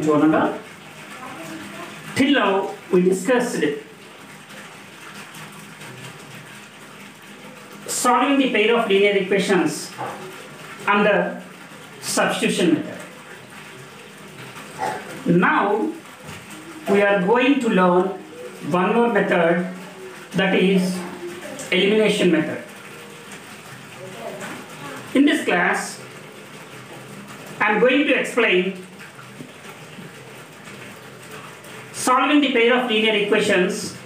morning to one and all. Till now we discussed solving the pair of linear equations under substitution method. Now we are going to learn one more method, that is elimination method. In this class I am going to explain solving the pair of linear equations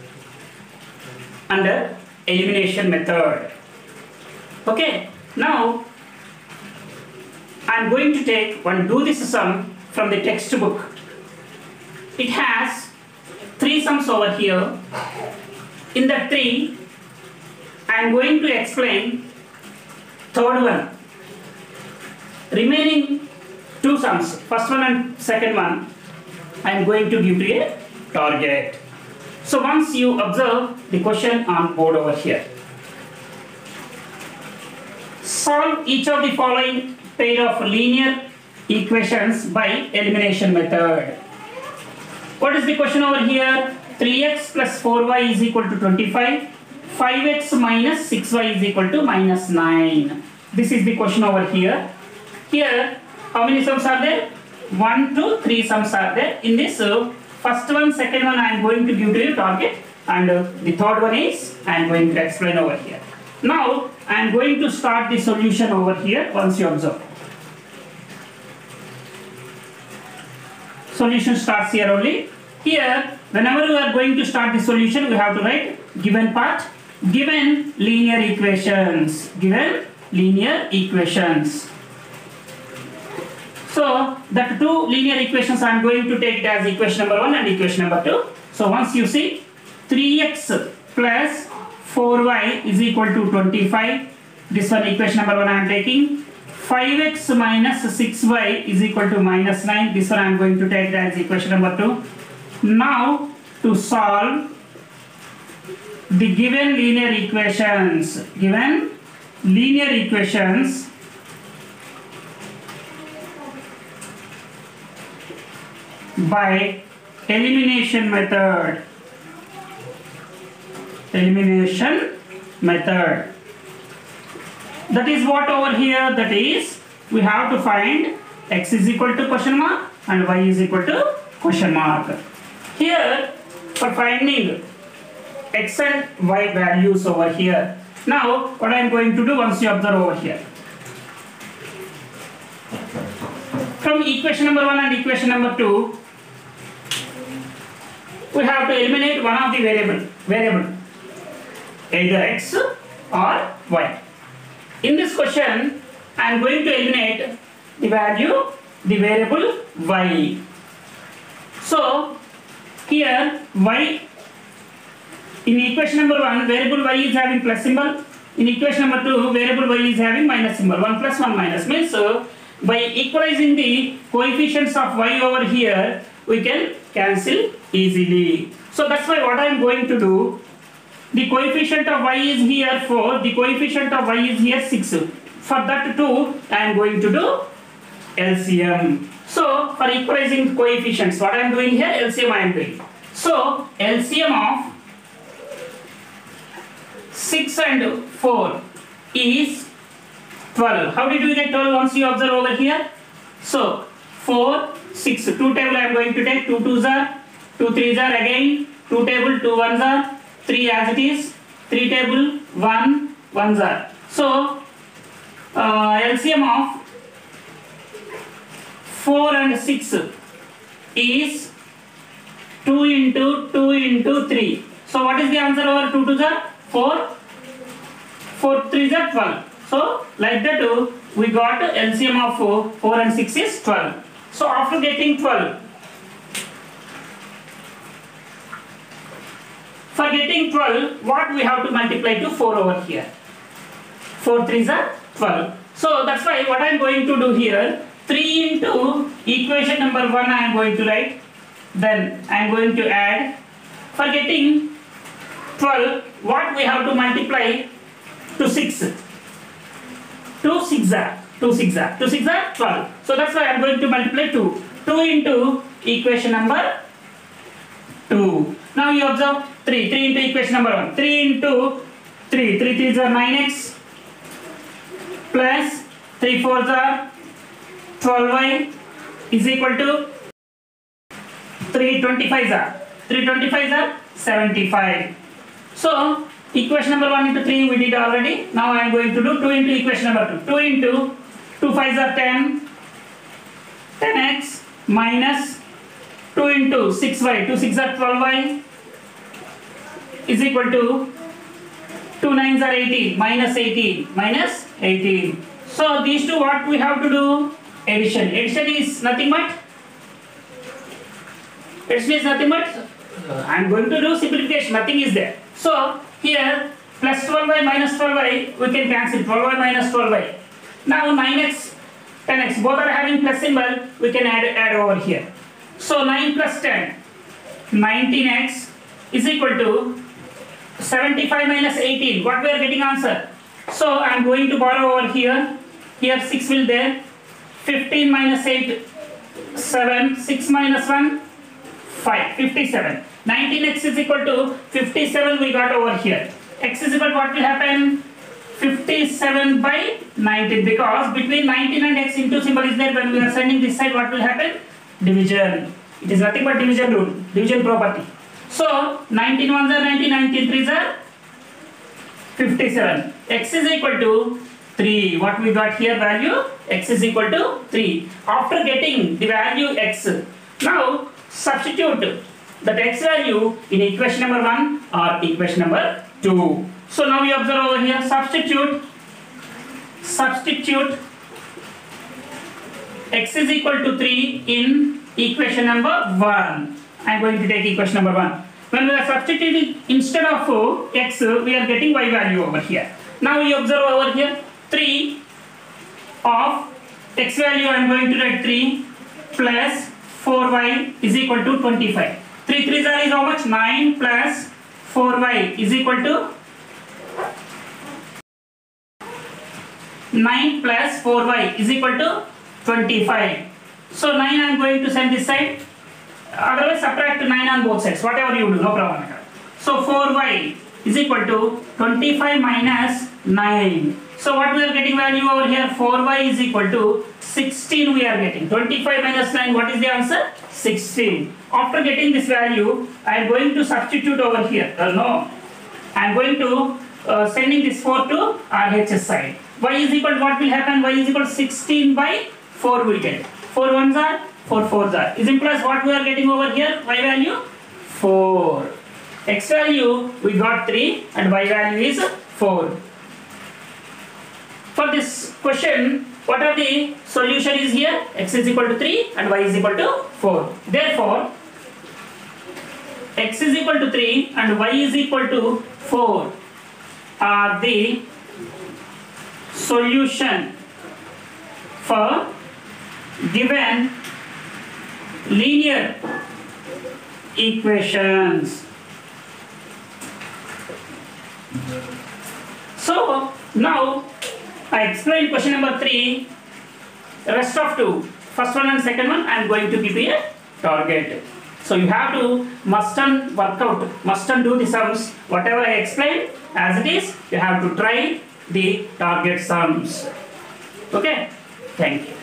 under elimination method. Okay, now I am going to take one do this sum from the textbook. It has 3 sums over here. In the 3, I am going to explain third one. Remaining 2 sums, first one and second one, I am going to give you a target. So once you observe the question on board over here. Solve each of the following pair of linear equations by elimination method. What is the question over here? 3x plus 4y is equal to 25. 5x minus 6y is equal to minus 9. This is the question over here. Here, how many sums are there? 1, 2, 3 sums are there. In this, first one, second one, I am going to give to you target, and the third one is I am going to explain over here. Now, I am going to start the solution over here once you observe. Solution starts here only. Here, whenever we are going to start the solution, we have to write given part, given linear equations, given linear equations. So, that 2 linear equations I am going to take it as equation number 1 and equation number 2. So, once you see 3x plus 4y is equal to 25. This one equation number 1 I am taking. 5x minus 6y is equal to minus 9. This one I am going to take it as equation number 2. Now, to solve the given linear equations, by elimination method. That is what over here? That is, we have to find x is equal to question mark and y is equal to question mark. Here, for finding x and y values over here. Now, what I am going to do once you observe over here. From equation number 1 and equation number 2, we have to eliminate one of the variable, either x or y. In this question, I am going to eliminate the variable y. So, here y, in equation number 1, variable y is having plus symbol. In equation number 2, variable y is having minus symbol. 1 plus 1 minus means, by equalizing the coefficients of y over here, we can cancel easily. So that's why what I am going to do, the coefficient of y is here 4, the coefficient of y is here 6. For that too, I am going to do LCM. So for equalizing coefficients, what I am doing here, LCM I am doing. So LCM of 6 and 4 is 12. How did we get 12 once you observe over here? So 4, 6, 2 table I am going to take, 2 2s are, 2 3s are again, 2 table, 2 1s are, 3 as it is, 3 table, 1 1s are. So LCM of 4 and 6 is 2 into 2 into 3. So what is the answer over 2 2s are? 4, 4 3s are 12. So like that we got LCM of 4 and 6 is 12. So after getting 12, for getting 12, what we have to multiply to 4 over here? 4 3s are 12. So that's why what I am going to do here, 3 into equation number 1 I am going to write. Then I am going to add. For getting 12, what we have to multiply to 6? 2 6 are 12. So that's why I am going to multiply 2. 2 into equation number 2. Now you observe 3 into equation number 1. 3 into 3 3s are 9x plus 3 4s are 12y is equal to 3 25s are 75. So equation number 1 into 3 we did already. Now I am going to do 2 into equation number 2. 2 into 2 5s are 10x minus 2 into 6y, 2 6 are 12y is equal to 2 9s are 18 minus 18. So these two, what we have to do? Addition is nothing but I am going to do simplification, nothing is there. So here plus 12y minus 12y we can cancel, 12y minus 12y. Now 9x 10x both are having plus symbol, we can add over here. So 9 plus 10 19x is equal to 75 minus 18. What we are getting answer? So I am going to borrow over here. Here 6 will there. 15 minus 8 7. 6 minus 1 5. 57. 19x is equal to 57 we got over here. X is equal to what will happen? 57 by 19, because between 19 and x into symbol is there. When we are sending this side, what will happen? Division. It is nothing but division rule, division property. So 19 ones are 19, 19 threes are 57. X is equal to 3. What we got here value? X is equal to 3. After getting the value x, now substitute that x value in equation number 1 or equation number 2. So now you observe over here, substitute x is equal to 3 in equation number 1. I am going to take equation number 1. When we are substituting, instead of x, we are getting y value over here. Now you observe over here, 3 of x value I am going to write 3 plus 4y is equal to 25. 3 3s are is how much? 9 plus 4y is equal to 9 plus 4y is equal to 25. So 9 I am going to send this side. Otherwise subtract 9 on both sides. Whatever you do, no problem. So 4y is equal to 25 minus 9. So what we are getting value over here? 4y is equal to 16 we are getting. 25 minus 9, what is the answer? 16. After getting this value, I am going to substitute over here. I am going to sending this 4 to RHS side. Y is equal to what will happen? Y is equal to 16 by 4 we get. 4 ones are 4 4s are. Is implies what we are getting over here? Y value 4. X value we got 3 and y value is 4. For this question, what are the solution is here? X is equal to 3 and y is equal to 4. Therefore, x is equal to 3 and y is equal to 4 are the solution for given linear equations. So now I explained question number 3. Rest of 2, first one and second one, I am going to give you a target. So you have to must and work out, must and do the sums. Whatever I explained as it is, you have to try the target sums. Okay, thank you.